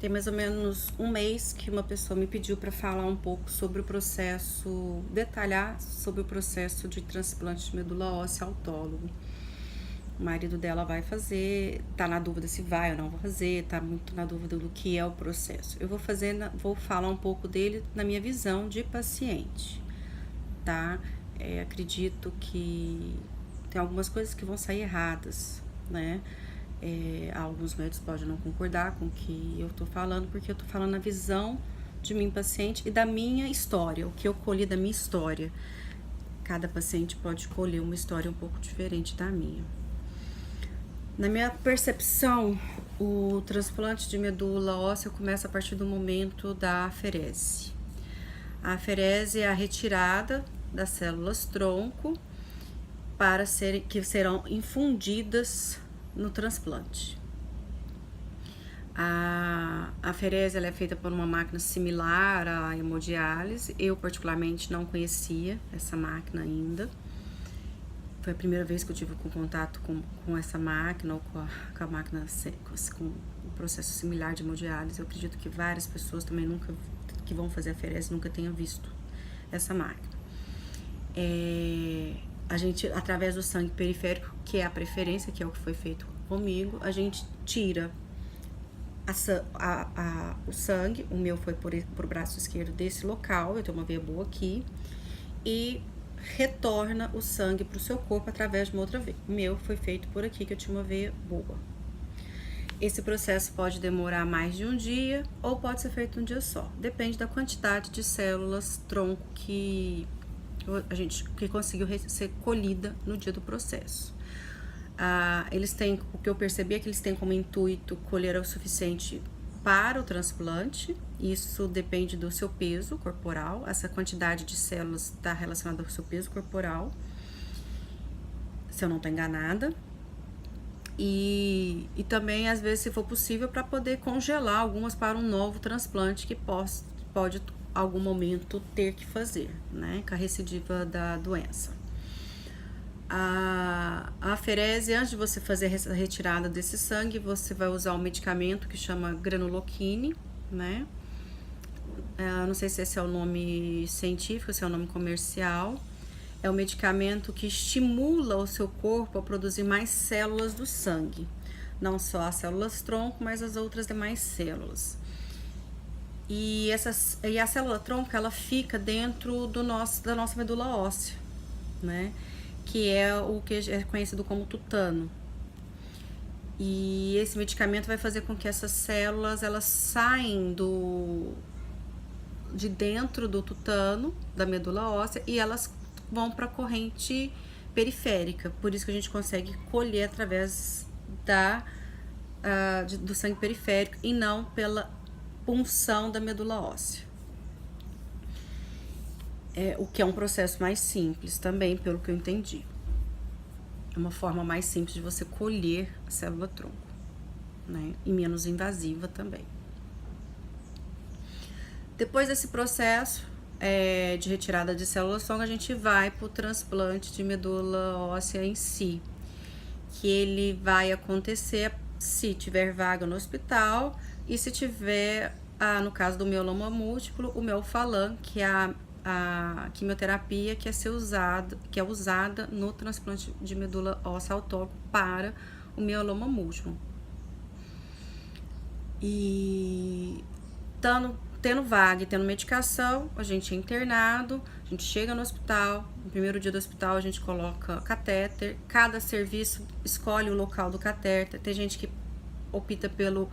Tem mais ou menos um mês que uma pessoa me pediu para falar um pouco sobre o processo, detalhar sobre o processo de transplante de medula óssea autólogo. O marido dela vai fazer, tá na dúvida se vai ou não vai fazer, tá muito na dúvida do que é o processo. Eu vou falar um pouco dele na minha visão de paciente, tá? Acredito que tem algumas coisas que vão sair erradas, né? Alguns médicos podem não concordar com o que eu tô falando, porque eu tô falando a visão de mim paciente e da minha história, o que eu colhi da minha história. Cada paciente pode colher uma história um pouco diferente da minha. Na minha percepção, o transplante de medula óssea começa a partir do momento da aferese. A aferese é a retirada das células tronco que serão infundidas no transplante. A aferese ela é feita por uma máquina similar à hemodiálise. Eu particularmente não conhecia essa máquina ainda. Foi a primeira vez que eu tive contato com essa máquina, ou com a máquina com um processo similar de hemodiálise. Eu acredito que várias pessoas também que vão fazer aferese nunca tenham visto essa máquina. A gente, através do sangue periférico, que é a preferência, que é o que foi feito comigo, a gente tira o sangue. O meu foi por braço esquerdo desse local, eu tenho uma veia boa aqui, e retorna o sangue para o seu corpo através de uma outra veia. O meu foi feito por aqui, que eu tinha uma veia boa. Esse processo pode demorar mais de um dia ou pode ser feito um dia só. Depende da quantidade de células tronco que conseguiu ser colhida no dia do processo. O que eu percebi é que eles têm como intuito colher o suficiente para o transplante. Isso depende do seu peso corporal. Essa quantidade de células está relacionada ao seu peso corporal, se eu não estou enganada. E também, às vezes, se for possível, para poder congelar algumas para um novo transplante que pode algum momento ter que fazer, né, com a recidiva da doença. A aferese, antes de você fazer a retirada desse sangue, você vai usar um medicamento que chama granuloquine, né? Não sei se esse é o nome científico, se é o nome comercial. É um medicamento que estimula o seu corpo a produzir mais células do sangue. Não só as células tronco, mas as outras demais células. E a célula tronco, ela fica dentro da nossa medula óssea, né? Que é o que é conhecido como tutano. E esse medicamento vai fazer com que essas células, elas saem de dentro do tutano, da medula óssea, e elas vão para a corrente periférica. Por isso que a gente consegue colher através do sangue periférico e não pela punção da medula óssea. O que é um processo mais simples também, pelo que eu entendi. É uma forma mais simples de você colher a célula tronco, né? E menos invasiva também. Depois desse processo de retirada de células tronco, a gente vai para o transplante de medula óssea em si, que ele vai acontecer se tiver vaga no hospital e se tiver, no caso do mieloma múltiplo, o Melphalan, que é a quimioterapia que é usada no transplante de medula óssea autólogo para o mieloma múltiplo. E tendo vaga e tendo medicação, a gente é internado, a gente chega no hospital, no primeiro dia do hospital a gente coloca catéter, cada serviço escolhe o local do catéter. Tem gente que opta pelo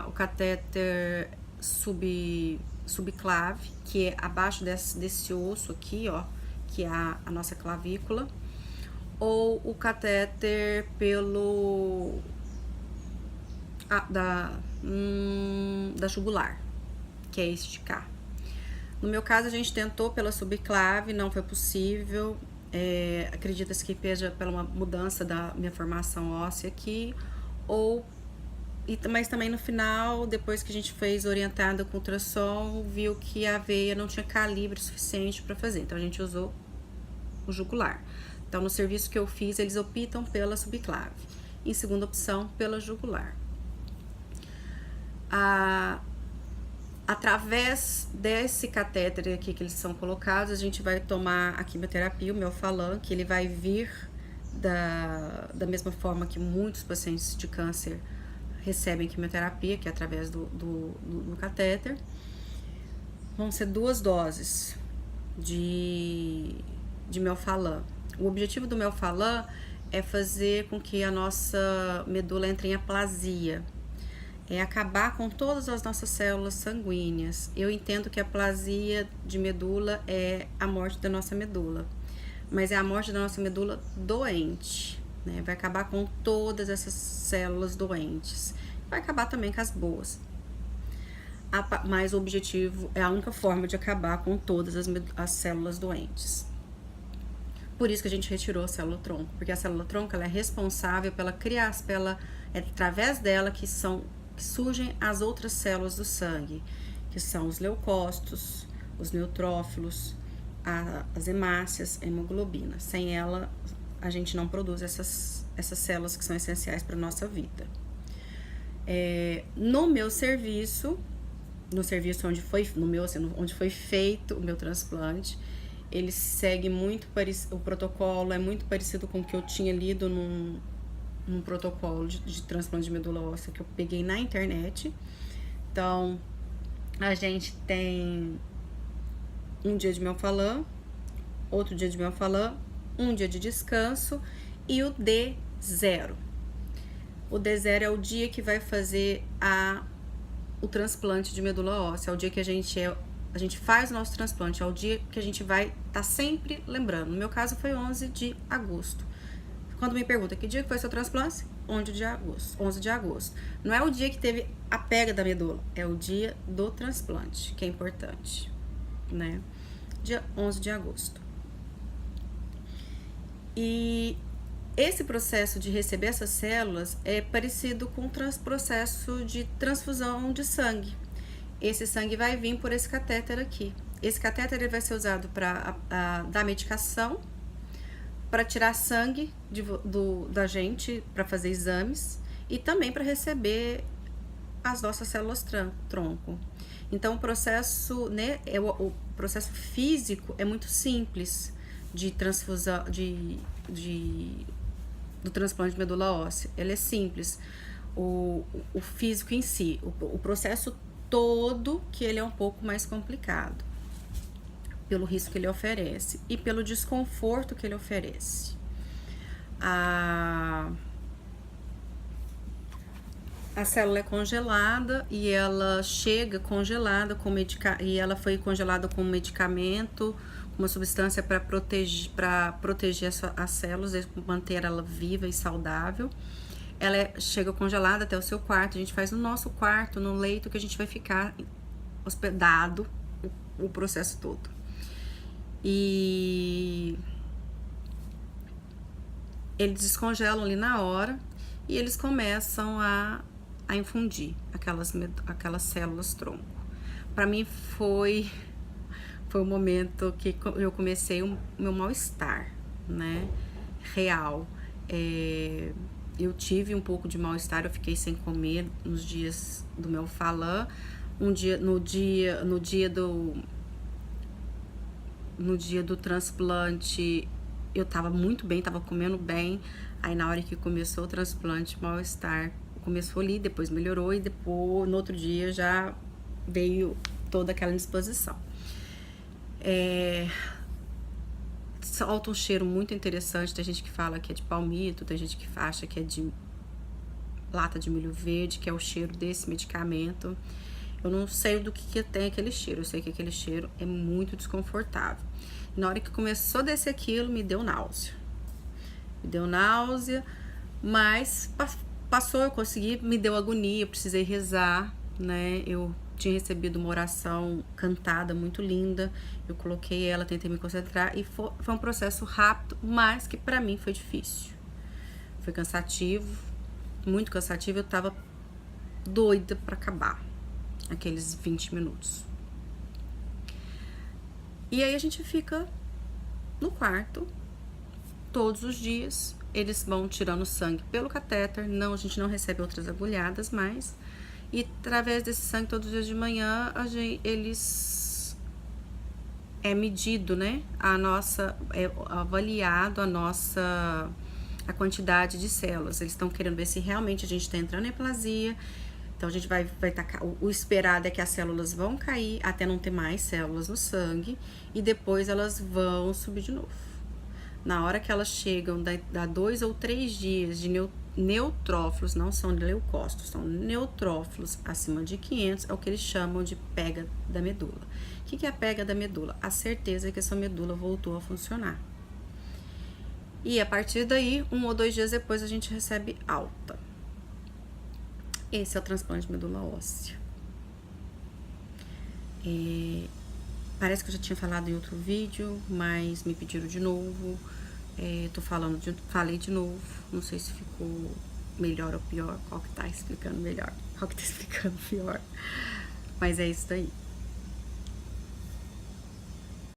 o catéter subclave, que é abaixo desse osso aqui, ó, que é a nossa clavícula, ou o catéter da jugular, que é esticar. No meu caso, a gente tentou pela subclave, não foi possível. Acredita-se que seja pela uma mudança da minha formação óssea aqui, mas também no final, depois que a gente fez orientada com ultrassom, viu que a veia não tinha calibre suficiente para fazer, então a gente usou o jugular. Então, no serviço que eu fiz, eles optam pela subclave. Em segunda opção, pela jugular. Através desse catéter aqui que eles são colocados, a gente vai tomar a quimioterapia, o Melphalan, que ele vai vir da mesma forma que muitos pacientes de câncer recebem quimioterapia, que é através do catéter. Vão ser 2 doses de Melphalan. O objetivo do Melphalan é fazer com que a nossa medula entre em aplasia, é acabar com todas as nossas células sanguíneas. Eu entendo que a aplasia de medula é a morte da nossa medula, mas é a morte da nossa medula doente, né? Vai acabar com todas essas células doentes, vai acabar também com as boas. Mas o objetivo é a única forma de acabar com todas as células doentes. Por isso que a gente retirou a célula-tronco, porque a célula-tronco ela é responsável pela criação, é através dela que surgem as outras células do sangue, que são os leucócitos, os neutrófilos, as hemácias, a hemoglobina. Sem ela, a gente não produz essas células que são essenciais para a nossa vida. No meu serviço, onde foi feito o meu transplante, ele segue muito o protocolo é muito parecido com o que eu tinha lido num protocolo de transplante de medula óssea que eu peguei na internet. Então, a gente tem um dia de Melphalan, outro dia de Melphalan, um dia de descanso e o D0. O D0 é o dia que vai fazer o transplante de medula óssea, é o dia que a gente faz o nosso transplante, é o dia que a gente vai estar sempre lembrando. No meu caso foi 11 de agosto. Quando me pergunta que dia que foi seu transplante, 11 de agosto. Não é o dia que teve a pega da medula, é o dia do transplante, que é importante, né? Dia 11 de agosto. E esse processo de receber essas células é parecido com o processo de transfusão de sangue. Esse sangue vai vir por esse catéter aqui. Esse catéter ele vai ser usado para dar medicação, para tirar sangue da gente, para fazer exames e também para receber as nossas células tronco. Então, o processo físico é muito simples de transfusão, do transplante de medula óssea. Ele é simples. O físico em si, o processo todo, que ele é um pouco mais complicado, pelo risco que ele oferece e pelo desconforto que ele oferece. A célula é congelada e ela chega congelada e ela foi congelada com medicamento, uma substância para proteger as células, manter ela viva e saudável. Ela chega congelada até o seu quarto, a gente faz no nosso quarto, no leito que a gente vai ficar hospedado o processo todo. E eles descongelam ali na hora e eles começam a infundir aquelas células tronco. Para mim foi o momento que eu comecei o meu mal-estar, né? Real. Eu tive um pouco de mal-estar, eu fiquei sem comer nos dias do Melphalan. No dia do transplante, eu tava muito bem, tava comendo bem. Aí na hora que começou o transplante, o mal-estar começou ali, depois melhorou e depois no outro dia já veio toda aquela indisposição. Solta um cheiro muito interessante, tem gente que fala que é de palmito, tem gente que acha que é de lata de milho verde, que é o cheiro desse medicamento. Eu não sei do que tem aquele cheiro, eu sei que aquele cheiro é muito desconfortável. Na hora que começou a descer aquilo, me deu náusea. Mas passou, eu consegui, me deu agonia, eu precisei rezar, né? Eu tinha recebido uma oração cantada muito linda, eu coloquei ela, tentei me concentrar e foi um processo rápido, mas que pra mim foi difícil. Foi cansativo, muito cansativo, eu tava doida pra acabar aqueles 20 minutos. E aí a gente fica no quarto todos os dias, eles vão tirando sangue pelo catéter, a gente não recebe outras agulhadas mais, E através desse sangue, todos os dias de manhã, eles é medido, né? É avaliado a quantidade de células. Eles estão querendo ver se realmente a gente está entrando em aplasia. Então a gente vai tacar. O esperado é que as células vão cair até não ter mais células no sangue e depois elas vão subir de novo. Na hora que elas chegam, dá 2 ou 3 dias de neutrófilos, não são leucócitos, são neutrófilos acima de 500, é o que eles chamam de pega da medula. O que é a pega da medula? A certeza que essa medula voltou a funcionar. E a partir daí, 1 ou 2 dias depois, a gente recebe alta. Esse é o transplante de medula óssea. Parece que eu já tinha falado em outro vídeo, mas me pediram de novo. Falei de novo. Não sei se ficou melhor ou pior. Qual que tá explicando melhor? Qual que tá explicando pior? Mas é isso daí.